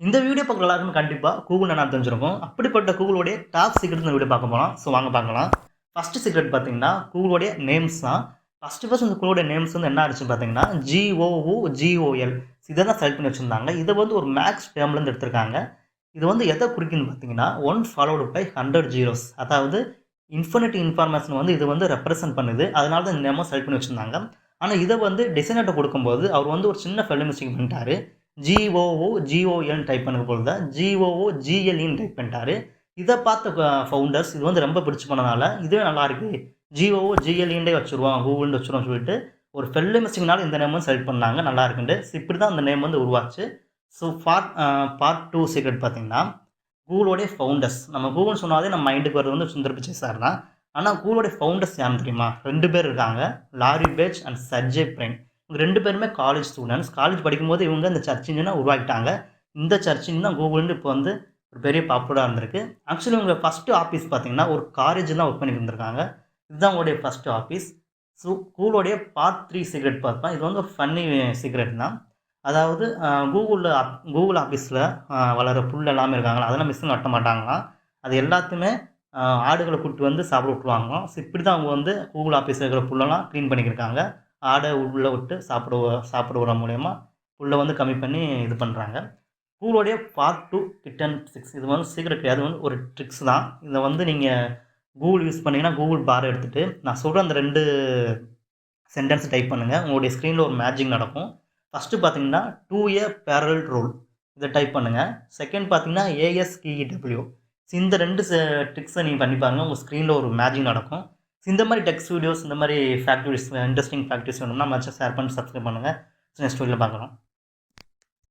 இந்த வீடியோ பார்க்குற எல்லாருக்கும் கண்டிப்பாக கூகுள் என்ன தெரிஞ்சிருக்கும். அப்படிப்பட்ட கூகுளோடைய டாப் சீக்ரெட் இந்த வீடியோ பார்க்க போகலாம். ஸோ வாங்க பார்க்கலாம். ஃபஸ்ட்டு சீக்ரெட் பார்த்தீங்கன்னா கூகுளோடைய நேம்ஸ் தான். ஃபஸ்ட்டு இந்த கூகுளோடைய நேம்ஸ் வந்து என்ன ஆச்சுன்னு பார்த்தீங்கன்னா GOOGOL இதை தான் செலக்ட் பண்ணி வச்சுருந்தாங்க. இதை வந்து ஒரு மேக்ஸ் டேர்ம்லேருந்து எடுத்திருக்காங்க. இது வந்து எதை குறிக்குன்னு பார்த்தீங்கன்னா 1 ஃபாலோடு பை 100 ஜீரோஸ், அதாவது இன்ஃபினிட்டி இன்ஃபர்மேஷன் வந்து இது வந்து ரெப்ரசென்ட் பண்ணுது. அதனால தான் இந்த நேமும் செலக்ட் பண்ணி வச்சுருந்தாங்க. ஆனால் இதை வந்து டிசைனர்கிட்ட கொடுக்கும்போது அவர் வந்து ஒரு சின்ன ஃபெல் மிஸ்டேக் பண்ணிட்டாரு. GOOGOL டைப் பண்ணது போல தான் GOOGLன்னு டைப் பண்ணிட்டாரு. இதை பார்த்த ஃபவுண்டர்ஸ் இது வந்து ரொம்ப பிடிச்சி போனதால இதுவே நல்லா இருக்குது, GOOGLன்டே வச்சுருவோம், கூகுள்னு வச்சுருவோம் சொல்லிட்டு ஒரு ஃபெல் மிஸ்டேக்னால இந்த நேம் வந்து செலக்ட் பண்ணாங்க. நல்லா இருக்குண்டு. இப்படி தான் அந்த நேம் வந்து உருவாச்சு. ஸோ பார்ட் 2 சீக்ரெட் பார்த்தீங்கன்னா கூகுளோடைய ஃபவுண்டர்ஸ். நம்ம கூகுள்னு சொன்னாலே நம்ம மைண்டுக்கு வரது வந்து சுந்தர் பிச்சை சார் தான். ஆனால் கூகுளோடைய ஃபவுண்டர்ஸ் யாருன்னு தெரியுமா? 2 பேர் இருக்காங்க, லாரி பேஜ் அண்ட் சர்ஜே பிரைன். இவங்க 2 பேருமே காலேஜ் ஸ்டூடெண்ட்ஸ். காலேஜ் படிக்கும்போது இவங்க இந்த சர்ச் இன்ஜினை உருவாக்கிட்டாங்க. இந்த சர்ச் இன்ஜின் தான் கூகுள்னு இப்போ வந்து ஒரு பெரிய பாப்புலராக இருந்திருக்கு. ஆக்சுவலி இவங்க ஃபஸ்ட்டு ஆஃபீஸ் பார்த்தீங்கன்னா ஒரு காலேஜ் தான் ஒர்க் பண்ணிட்டு இருந்திருக்காங்க. இதுதான் உங்களுடைய ஃபஸ்ட்டு ஆஃபீஸ். ஸோ கூகுளோடைய பார்ட் 3 சீக்ரெட் பார்ப்பேன். இது வந்து ஃபன்னி சீக்ரெட் தான். அதாவது கூகுள் ஆஃபீஸில் வளர புல் எல்லாமே இருக்காங்களா, அதெல்லாம் மிஷின் வெட்ட மாட்டாங்களாம். அது எல்லாத்தையுமே ஆடுகளை கூப்பிட்டு வந்து சாப்பிட விட்ருவாங்களாம். ஸோ இப்படி தான் அவங்க வந்து கூகுள் ஆஃபீஸில் இருக்கிற புல்லெல்லாம் க்ளீன் பண்ணிக்கிருக்காங்க. ஆடை உள்ளே விட்டு சாப்பிட விடுற மூலயமா புல்லை வந்து கம்மி பண்ணி இது பண்ணுறாங்க. கூகுளோடைய பார்ட் 2 கிட்டன் ட்ரிக்ஸ். இது வந்து சீக்கிரம் கிடையாது, வந்து ஒரு ட்ரிக்ஸ் தான். இதை வந்து நீங்கள் கூகுள் யூஸ் பண்ணிங்கன்னா கூகுள் பார் எடுத்துகிட்டு நான் சொல்கிற அந்த 2 சென்டென்ஸ் டைப் பண்ணுங்கள். உங்களுடைய ஸ்க்ரீனில் ஒரு மேஜிக் நடக்கும். ஃபஸ்ட்டு பார்த்தீங்கன்னா 2A பேரலல் ரோல், இதை டைப் பண்ணுங்கள். செகண்ட் பார்த்தீங்கன்னா ASKEW. இந்த 2 ட்ரிக்ஸை நீங்கள் பண்ணி பாருங்கள். உங்கள் ஸ்க்ரீனில் ஒரு மேஜிக் நடக்கும். இந்த மாதிரி டெக்ஸ்ட் வீடியோஸ், இந்த மாதிரி ஃபேக்ட்ரிஸ், இன்ட்ரெஸ்டிங் ஃபேக்ட்ரிஸ் வேணும்னா மற்ற ஷேர் பண்ணி சப்ஸ்கிரைப் பண்ணுங்கள். நெக்ஸ்ட் வீடியோவில் பார்க்கலாம்.